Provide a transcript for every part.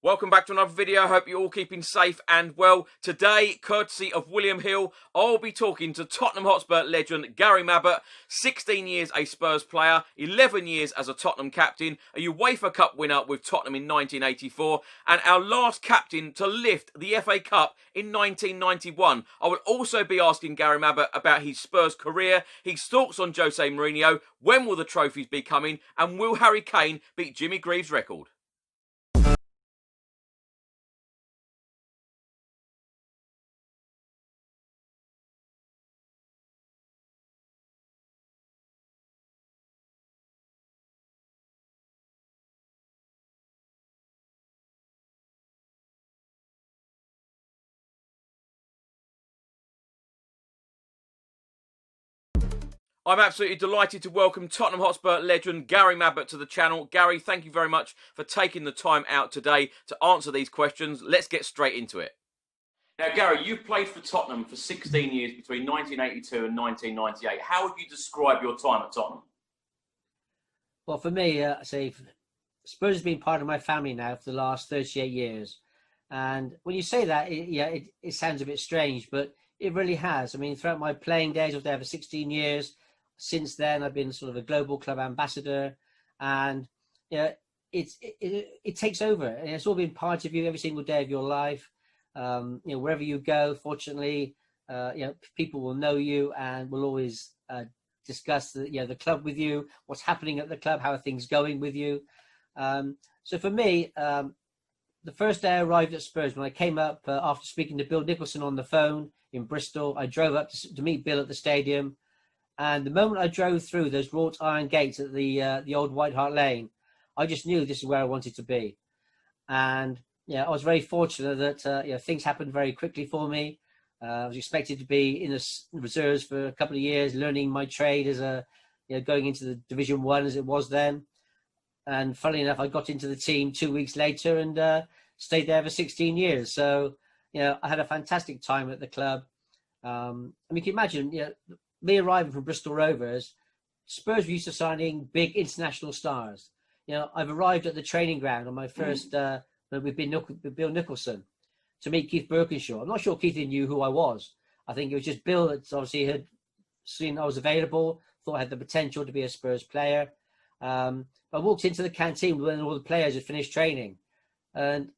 Welcome back to another video. I hope you're all keeping safe and well. Today, courtesy of William Hill, I'll be talking to Tottenham Hotspur legend Gary Mabbutt, 16 years a Spurs player, 11 years as a Tottenham captain, a UEFA Cup winner with Tottenham in 1984, and our last captain to lift the FA Cup in 1991. I will also be asking Gary Mabbutt about his Spurs career, his thoughts on Jose Mourinho, when will the trophies be coming, and will Harry Kane beat Jimmy Greaves' record? I'm absolutely delighted to welcome Tottenham Hotspur legend Gary Mabbutt to the channel. Gary, thank you very much for taking the time out today to answer these questions. Let's get straight into it. Now, Gary, you've played for Tottenham for 16 years between 1982 and 1998. How would you describe your time at Tottenham? Well, for me, Spurs has been part of my family now for the last 38 years. And when you say that, it sounds a bit strange, but it really has. I mean, throughout my playing days, I was there for 16 years. Since then, I've been sort of a global club ambassador, and it takes over. And it's all been part of you every single day of your life. Wherever you go, fortunately, people will know you and will always discuss the club with you, what's happening at the club, how are things going with you. So for me, the first day I arrived at Spurs, when I came up after speaking to Bill Nicholson on the phone in Bristol, I drove up to meet Bill at the stadium. And the moment I drove through those wrought iron gates at the old White Hart Lane, I just knew this is where I wanted to be. And I was very fortunate that things happened very quickly for me. I was expected to be in the reserves for a couple of years, learning my trade as going into the Division 1 as it was then. And funnily enough, I got into the team 2 weeks later and stayed there for 16 years. So I had a fantastic time at the club. I mean, you can imagine, me arriving from Bristol Rovers, Spurs were used to signing big international stars. I've arrived at the training ground on my first with Bill Nicholson to meet Keith Birkinshaw. I'm not sure Keith knew who I was. I think it was just Bill that obviously had seen I was available, thought I had the potential to be a Spurs player. I walked into the canteen when all the players had finished training, and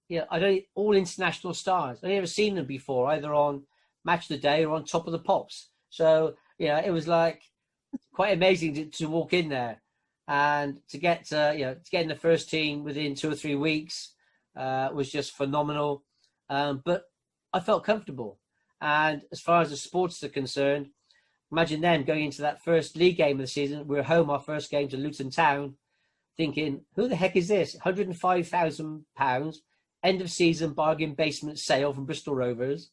all international stars. I'd never seen them before, either on Match of the Day or on Top of the Pops. So it was like quite amazing to walk in there and to get in the first team within 2 or 3 weeks was just phenomenal. But I felt comfortable. And as far as the sports are concerned, imagine them going into that first league game of the season. We were home our first game to Luton Town, thinking, who the heck is this? £105,000, end of season bargain basement sale from Bristol Rovers.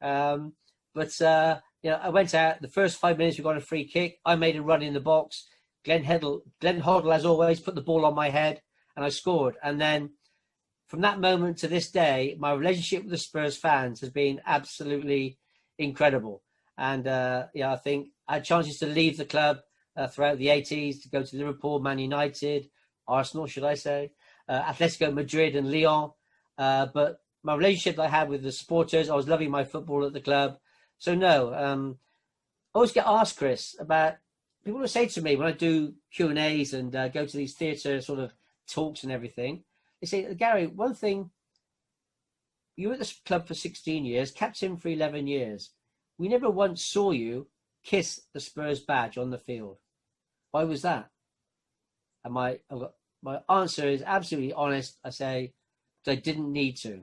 I went out, the first 5 minutes we got a free kick. I made a run in the box. Glenn Hoddle, as always, put the ball on my head and I scored. And then from that moment to this day, my relationship with the Spurs fans has been absolutely incredible. And I think I had chances to leave the club throughout the 80s, to go to Liverpool, Man United, Arsenal, should I say, Atletico Madrid and Lyon. But my relationship that I had with the supporters, I was loving my football at the club. So no, I always get asked, Chris, about, people will say to me when I do Q&As and go to these theatre sort of talks and everything, they say, Gary, one thing, you were at this club for 16 years, captain for 11 years. We never once saw you kiss the Spurs badge on the field. Why was that? And my answer is absolutely honest. I say, because I didn't need to.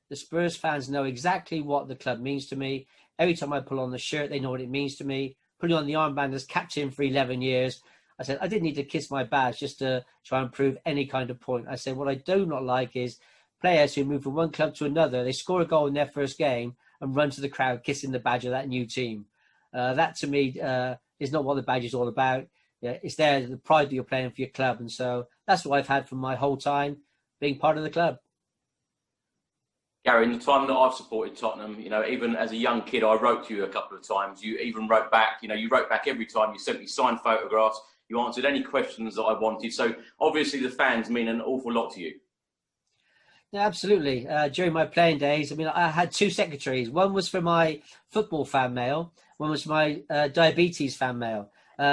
The Spurs fans know exactly what the club means to me. Every time I pull on the shirt, they know what it means to me. Putting on the armband as captain for 11 years, I said, I didn't need to kiss my badge just to try and prove any kind of point. I said, what I do not like is players who move from one club to another, they score a goal in their first game and run to the crowd kissing the badge of that new team. That to me is not what the badge is all about. It's there, the pride that you're playing for your club. And so that's what I've had from my whole time being part of the club. Gary, in the time that I've supported Tottenham, even as a young kid, I wrote to you a couple of times. You even wrote back, you wrote back every time. You sent me signed photographs. You answered any questions that I wanted. So obviously the fans mean an awful lot to you. Yeah, absolutely. During my playing days, I mean, I had two secretaries. One was for my football fan mail. One was my diabetes fan mail.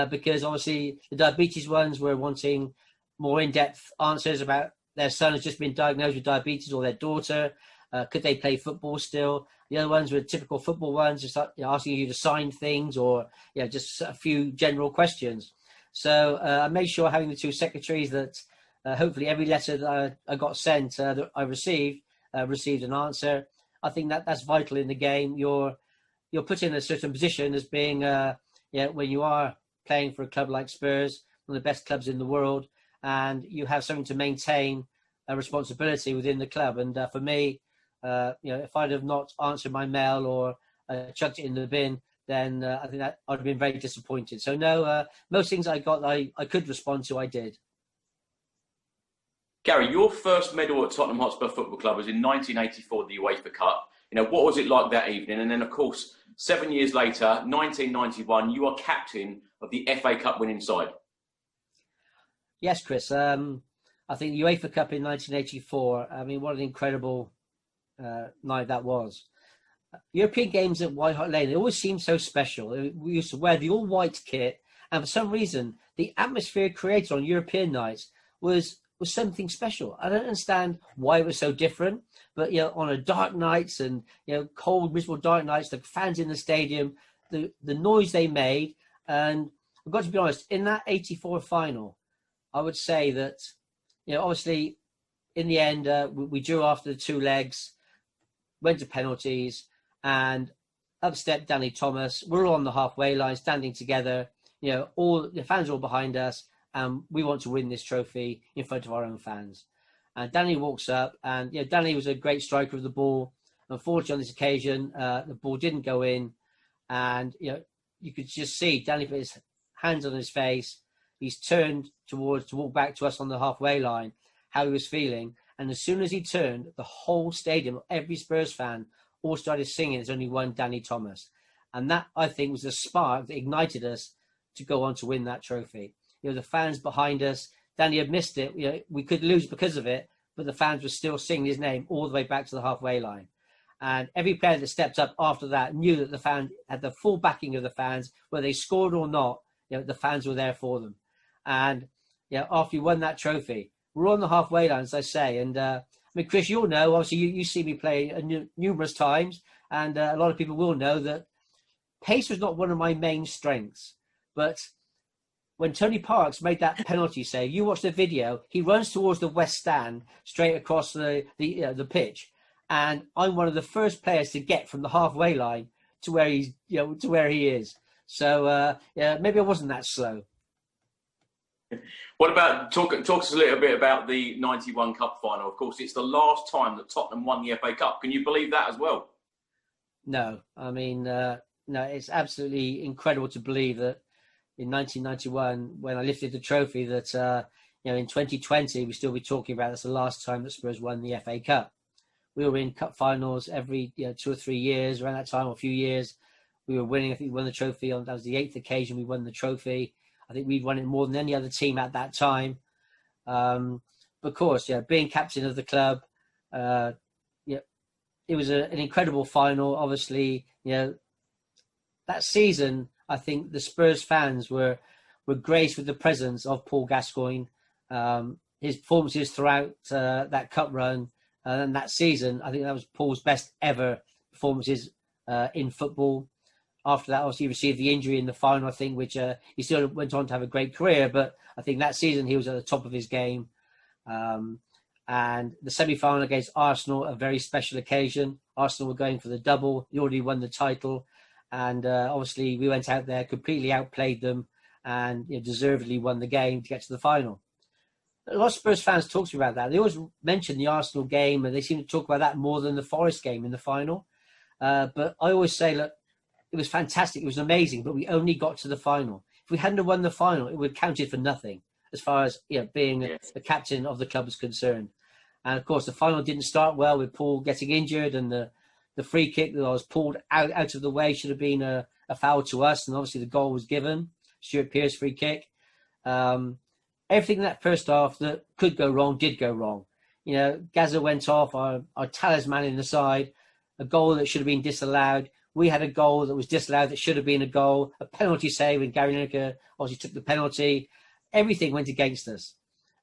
Because obviously the diabetes ones were wanting more in-depth answers about their son has just been diagnosed with diabetes or their daughter. Could they play football still? The other ones were typical football ones, just asking you to sign things or just a few general questions. So I made sure having the two secretaries that hopefully every letter that I got sent that I received an answer. I think that's vital in the game. You're put in a certain position as being when you are playing for a club like Spurs, one of the best clubs in the world, and you have something to maintain a responsibility within the club. And for me, if I'd have not answered my mail or chucked it in the bin, then I think that I'd have been very disappointed. So no, most things I got I could respond to, I did. Gary, your first medal at Tottenham Hotspur Football Club was in 1984, the UEFA Cup. What was it like that evening? And then, of course, 7 years later, 1991, you are captain of the FA Cup winning side. Yes, Chris. I think the UEFA Cup in 1984, I mean, what an incredible night that was. European games at White Hart Lane, they always seemed so special. We used to wear the all-white kit, and for some reason, the atmosphere created on European nights was something special. I don't understand why it was so different, but on a dark nights and cold, miserable dark nights, the fans in the stadium, the noise they made, and I've got to be honest, in that 84 final, I would say that obviously in the end we drew after the two legs, went to penalties, and up stepped Danny Thomas. We're all on the halfway line, standing together. All the fans are all behind us. We want to win this trophy in front of our own fans. And Danny walks up, and Danny was a great striker of the ball. Unfortunately, on this occasion, the ball didn't go in, and you could just see Danny put his hands on his face. He's turned to walk back to us on the halfway line, how he was feeling. And as soon as he turned, the whole stadium, every Spurs fan, all started singing. There's only one Danny Thomas, and that I think was the spark that ignited us to go on to win that trophy. The fans behind us, Danny had missed it. We could lose because of it, but the fans were still singing his name all the way back to the halfway line. And every player that stepped up after that knew that the fans had the full backing of the fans, whether they scored or not. The fans were there for them. And after we won that trophy, we're on the halfway line, as I say. And I mean, Chris, you'll know. Obviously, you see me play numerous times, and a lot of people will know that pace was not one of my main strengths, but when Tony Parks made that penalty save, you watch the video, he runs towards the west stand, straight across the pitch. And I'm one of the first players to get from the halfway line to where he's, to where he is. So, maybe I wasn't that slow. What about, talk us a little bit about the 91 Cup final. Of course, it's the last time that Tottenham won the FA Cup. Can you believe that as well? No, I mean, no, it's absolutely incredible to believe that in 1991, when I lifted the trophy, that in 2020 we still be talking about that's the last time that Spurs won the FA Cup. We were in cup finals every 2 or 3 years around that time, or a few years. We were winning. I think we won the trophy on that was the 8th occasion we won the trophy. I think we'd won it more than any other team at that time. But of course, being captain of the club, it was an incredible final. Obviously, that season, I think the Spurs fans were graced with the presence of Paul Gascoigne. His performances throughout that cup run and that season, I think that was Paul's best ever performances in football. After that, obviously, he received the injury in the final, I think, which he still went on to have a great career. But I think that season he was at the top of his game. And the semi-final against Arsenal, a very special occasion. Arsenal were going for the double. He already won the title. And obviously, we went out there, completely outplayed them, and deservedly won the game to get to the final. A lot of Spurs fans talk to me about that. They always mention the Arsenal game, and they seem to talk about that more than the Forest game in the final. But I always say, look, it was fantastic. It was amazing, but we only got to the final. If we hadn't have won the final, it would have counted for nothing as far as being the captain of the club is concerned. And of course, the final didn't start well with Paul getting injured, and the free kick that was pulled out of the way should have been a foul to us, and obviously the goal was given. Stuart Pearce free kick. Everything in that first half that could go wrong did go wrong. You know, Gazza went off, our talisman in the side, a goal that should have been disallowed. We had a goal that was disallowed that should have been a goal, a penalty save when Gary Lineker obviously took the penalty. Everything went against us.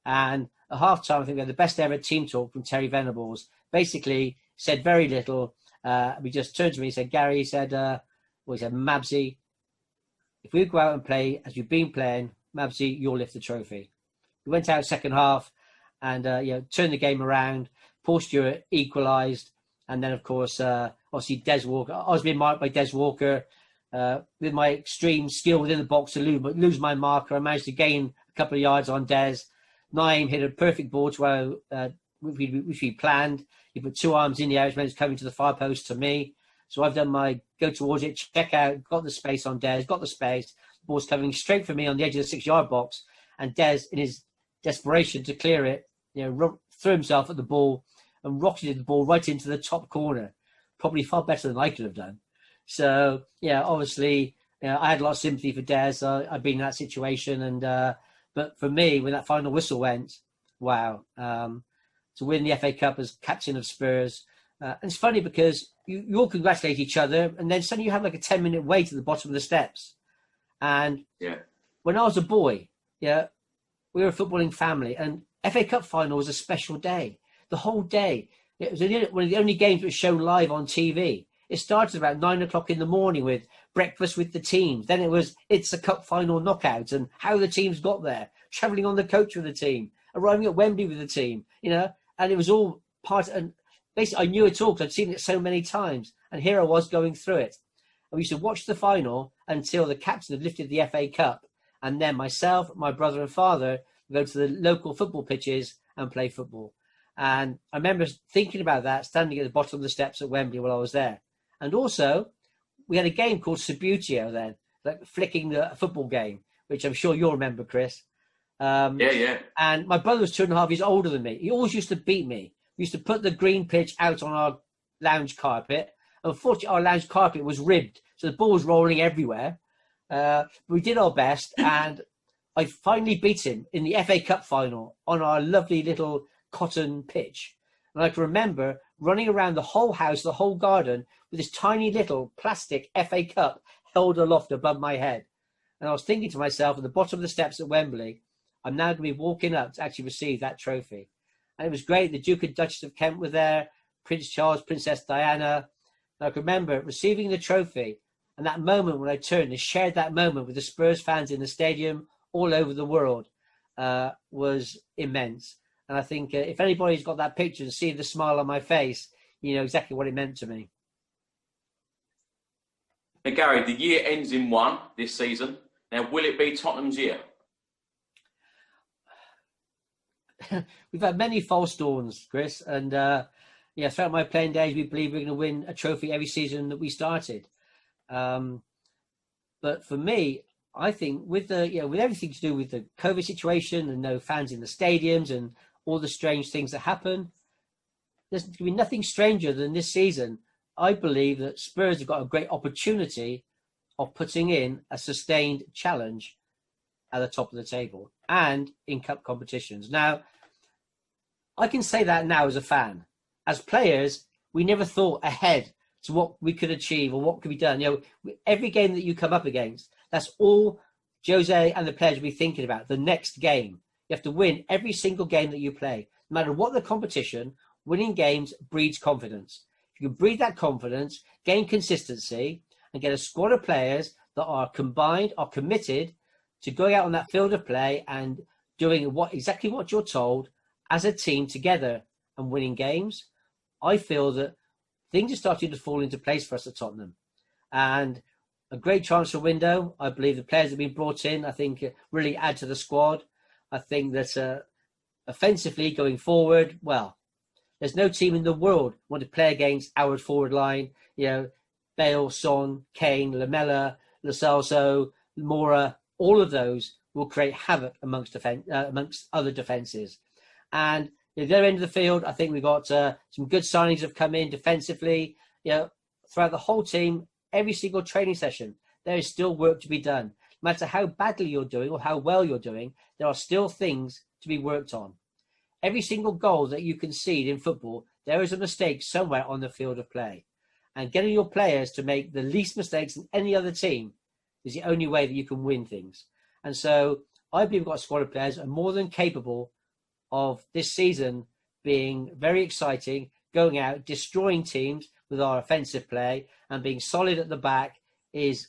And at half-time, I think we had the best ever team talk from Terry Venables. Basically, said very little. We just turned to me and said, Gary, he said, Mabsy, if we go out and play as we've been playing, Mabsy, you'll lift the trophy. We went out second half and turned the game around. Paul Stewart equalised. And then, of course, obviously, Des Walker. I was being marked by Des Walker. With my extreme skill within the box to lose my marker, I managed to gain a couple of yards on Des. Naeem hit a perfect ball to where which we planned. He put two arms in the air, which meant it's coming to the far post to me. So I've done my go towards it, check out, got the space on Des, got the space. The ball's coming straight for me on the edge of the 6-yard box. And Des, in his desperation to clear it, threw himself at the ball and rocketed the ball right into the top corner. Probably far better than I could have done. So, yeah, obviously, I had a lot of sympathy for Des. I've been in that situation. And but for me, when that final whistle went, wow, to win the FA Cup as captain of Spurs. And it's funny because you all congratulate each other, and then suddenly you have like a 10-minute wait at the bottom of the steps. And when I was a boy, we were a footballing family, and FA Cup final was a special day. The whole day. It was one of the only games that was shown live on TV. It started about 9 o'clock in the morning with breakfast with the teams. Then it's a cup final knockout and how the teams got there, travelling on the coach with the team, arriving at Wembley with the team, and it was all part. And basically, I knew it all because I'd seen it so many times. And here I was going through it. And we used to watch the final until the captain had lifted the FA Cup. And then myself, my brother and father would go to the local football pitches and play football. And I remember thinking about that, standing at the bottom of the steps at Wembley while I was there. And also, we had a game called Subutio then, like flicking the football game, which I'm sure you'll remember, Chris. Yeah. And my brother was 2.5 years older than me. He always used to beat me. We used to put the green pitch out on our lounge carpet. Unfortunately, our lounge carpet was ribbed, so the ball was rolling everywhere. We did our best, and I finally beat him in the FA Cup final on our lovely little cotton pitch. And I can remember running around the whole house, the whole garden, with this tiny little plastic FA Cup held aloft above my head. And I was thinking to myself at the bottom of the steps at Wembley, I'm now going to be walking up to actually receive that trophy. And it was great. The Duke and Duchess of Kent were there, Prince Charles, Princess Diana. And I can remember receiving the trophy and that moment when I turned and shared that moment with the Spurs fans in the stadium all over the world was immense. And I think if anybody's got that picture and see the smile on my face, you know exactly what it meant to me. Now, Gary, the year ends in 1 this season. Now, will it be Tottenham's year? We've had many false dawns, Chris. And throughout my playing days, we believe we're going to win a trophy every season that we started. But for me, I think with everything to do with the COVID situation and no fans in the stadiums and all the strange things that happen, there's going to be nothing stranger than this season. I believe that Spurs have got a great opportunity of putting in a sustained challenge at the top of the table and in cup competitions. Now, I can say that now as a fan. As players, we never thought ahead to what we could achieve or what could be done. Every game that you come up against, that's all Jose and the players will be thinking about, the next game. You have to win every single game that you play. No matter what the competition, winning games breeds confidence. If you can breed that confidence, gain consistency, and get a squad of players that are combined, are committed to going out on that field of play and doing exactly what you're told as a team together and winning games, I feel that things are starting to fall into place for us at Tottenham. And a great transfer window. I believe the players that have been brought in, I think, really add to the squad. I think that offensively going forward, well, there's no team in the world want to play against our forward line. Bale, Son, Kane, Lamela, Lo Celso, Mora, all of those will create havoc amongst other defences. And at their end of the field, I think we've got some good signings have come in defensively. Throughout the whole team, every single training session, there is still work to be done. No matter how badly you're doing or how well you're doing, there are still things to be worked on. every single goal that you concede in football, there is a mistake somewhere on the field of play. And getting your players to make the least mistakes than any other team is the only way that you can win things. And so I believe we've got a squad of players who are more than capable of this season being very exciting, going out, destroying teams with our offensive play, and being solid at the back is,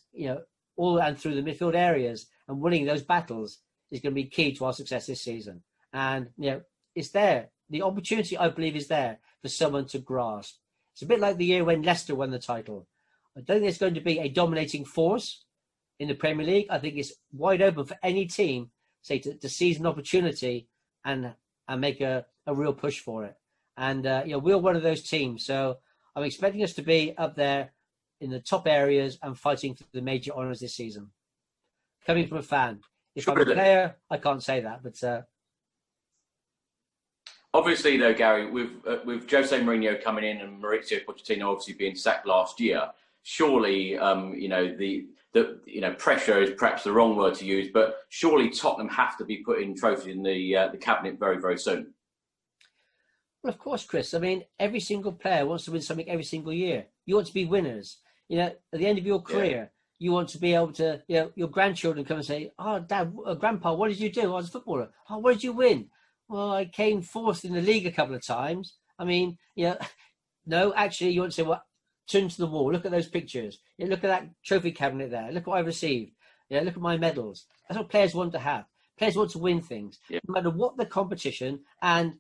all and through the midfield areas, and winning those battles is going to be key to our success this season. And, it's there. The opportunity, I believe, is there for someone to grasp. It's a bit like the year when Leicester won the title. I don't think it's going to be a dominating force in the Premier League. I think it's wide open for any team, say, to seize an opportunity and make a real push for it. And, we're one of those teams. So I'm expecting us to be up there in the top areas and fighting for the major honours this season. Coming from a fan. If I'm a player, I can't say that, but... Obviously, though, Gary, with Jose Mourinho coming in and Mauricio Pochettino obviously being sacked last year, surely, the pressure is perhaps the wrong word to use, but surely Tottenham have to be putting trophies in the cabinet very, very soon. Well, of course, Chris. I mean, every single player wants to win something every single year. You want to be winners. At the end of your career, you want to be able to, your grandchildren come and say, "Oh, Dad, Grandpa, what did you do? I was a footballer. Oh, what did you win?" Well, I came fourth in the league a couple of times. I mean, no, actually, you want to say, well, turn to the wall. Look at those pictures. Look at that trophy cabinet there. Look what I received. Look at my medals. That's what players want to have. Players want to win things, no matter what the competition. And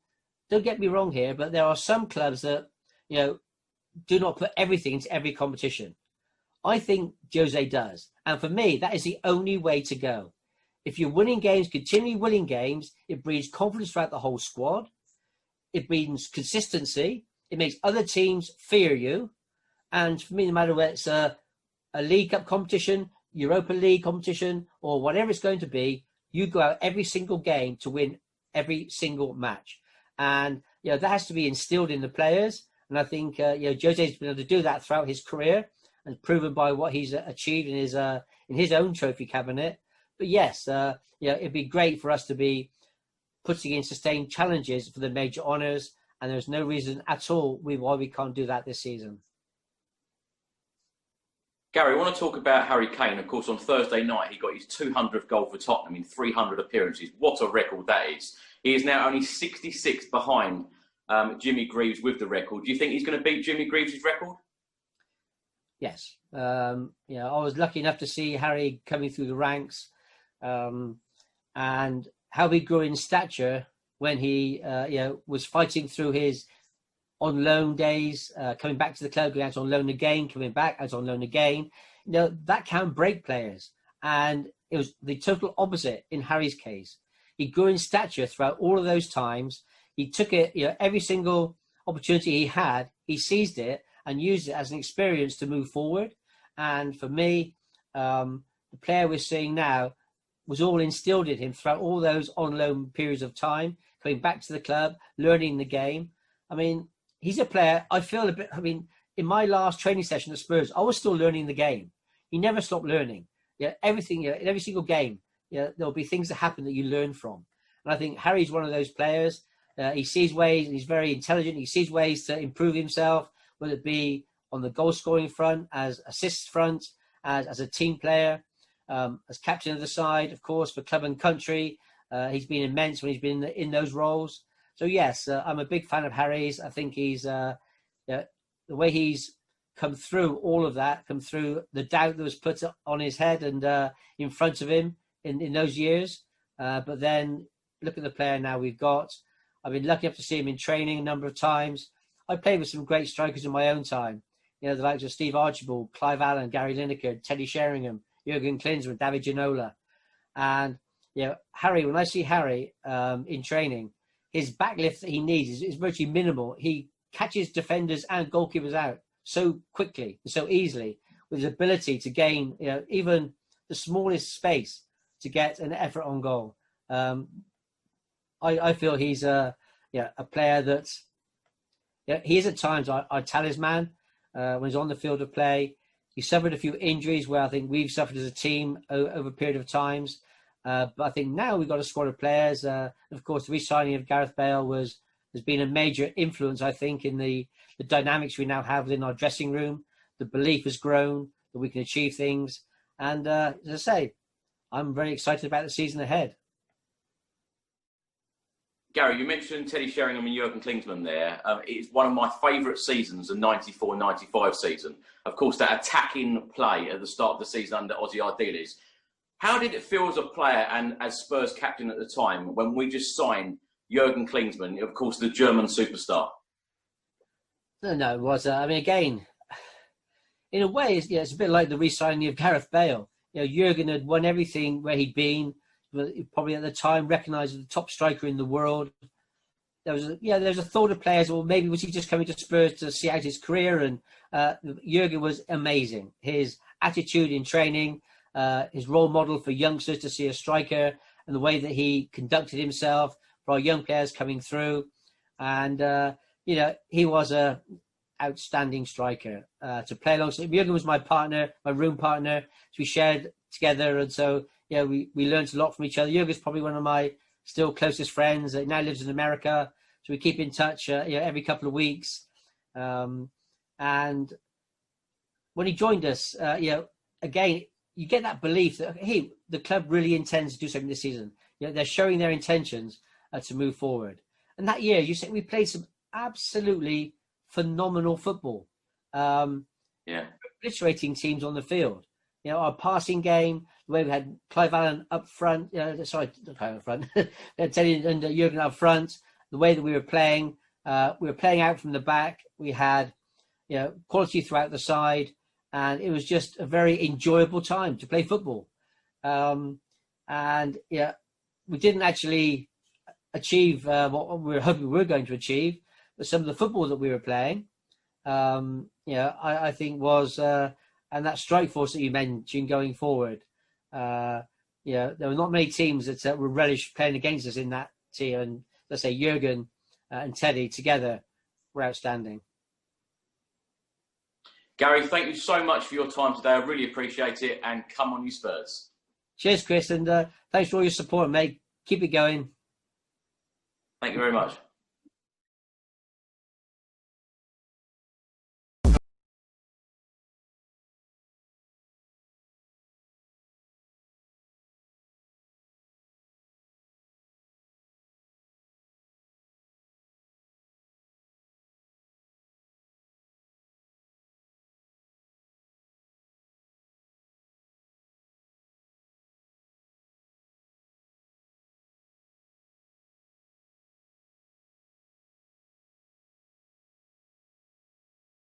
don't get me wrong here, but there are some clubs that, do not put everything into every competition. I think Jose does. And for me, that is the only way to go. If you're winning games, continually winning games, it breeds confidence throughout the whole squad. It breeds consistency. It makes other teams fear you. And for me, no matter whether it's a League Cup competition, Europa League competition, or whatever it's going to be, you go out every single game to win every single match. And, that has to be instilled in the players. And I think, Jose's been able to do that throughout his career and proven by what he's achieved in his own trophy cabinet. But yes, it'd be great for us to be putting in sustained challenges for the major honours, and there's no reason at all why we can't do that this season. Gary, I want to talk about Harry Kane. Of course, on Thursday night, he got his 200th goal for Tottenham in 300 appearances. What a record that is. He is now only 66 behind Jimmy Greaves with the record. Do you think he's going to beat Jimmy Greaves' record? Yes. I was lucky enough to see Harry coming through the ranks. And how he grew in stature when he, was fighting through his on loan days, coming back to the club, going out on loan again, coming back out on loan again. That can break players. And it was the total opposite in Harry's case. He grew in stature throughout all of those times. He took it, every single opportunity he had, he seized it and used it as an experience to move forward. And for me, the player we're seeing now was all instilled in him throughout all those on loan periods of time, coming back to the club, learning the game. I mean, he's a player, I feel a bit, in my last training session at Spurs, I was still learning the game. He never stopped learning. Everything, in every single game, there'll be things that happen that you learn from. And I think Harry's one of those players. He sees ways, and he's very intelligent. He sees ways to improve himself, whether it be on the goal scoring front, as assists front, as a team player. As captain of the side, of course, for club and country. He's been immense when he's been in those roles. So, yes, I'm a big fan of Harry's. I think he's, the way he's come through all of that, come through the doubt that was put on his head and in front of him in those years. But then look at the player now we've got. I've been lucky enough to see him in training a number of times. I played with some great strikers in my own time. The likes of Steve Archibald, Clive Allen, Gary Lineker, Teddy Sheringham, Jurgen Klinsmann, David Ginola. And, Harry, when I see Harry in training, his backlift that he needs is virtually minimal. He catches defenders and goalkeepers out so quickly and so easily with his ability to gain, even the smallest space to get an effort on goal. I feel he's a player that, he is at times our talisman when he's on the field of play. He suffered a few injuries where I think we've suffered as a team over a period of times. But I think now we've got a squad of players. Of course, the re-signing of Gareth Bale has been a major influence, I think, in the dynamics we now have within our dressing room. The belief has grown that we can achieve things. And as I say, I'm very excited about the season ahead. Gary, you mentioned Teddy Sheringham and Jurgen Klinsmann there. It's one of my favourite seasons, the 94-95 season. Of course, that attacking play at the start of the season under Ossie Ardiles. How did it feel as a player and as Spurs captain at the time when we just signed Jurgen Klinsmann, of course, the German superstar? No, it was. I mean, again, in a way, it's a bit like the re-signing of Gareth Bale. Jurgen had won everything where he'd been. Probably at the time recognised as the top striker in the world. There was a thought of players, or maybe was he just coming to Spurs to see out his career? And Jurgen was amazing. His attitude in training, his role model for youngsters to see a striker, and the way that he conducted himself for our young players coming through. And he was a outstanding striker to play alongside. Jurgen was my partner, my room partner. So we shared together, and so we learned a lot from each other. Jurgen's probably one of my still closest friends. He now lives in America, so we keep in touch every couple of weeks. And when he joined us, again, you get that belief that, hey, the club really intends to do something this season. They're showing their intentions to move forward. And that year, we played some absolutely phenomenal football. Obliterating teams on the field. Our passing game, the way we had Clive Allen up front, Teddy and Jurgen up front, the way that we were playing out from the back. We had, quality throughout the side, and it was just a very enjoyable time to play football. We didn't actually achieve what we were hoping we were going to achieve, but some of the football that we were playing, I think was. And that strike force that you mentioned going forward, there were not many teams that would relish playing against us in that tier. And let's say Jurgen and Teddy together were outstanding. Gary, thank you so much for your time today. I really appreciate it. And come on, you Spurs. Cheers, Chris. And thanks for all your support, mate. Keep it going. Thank you very much.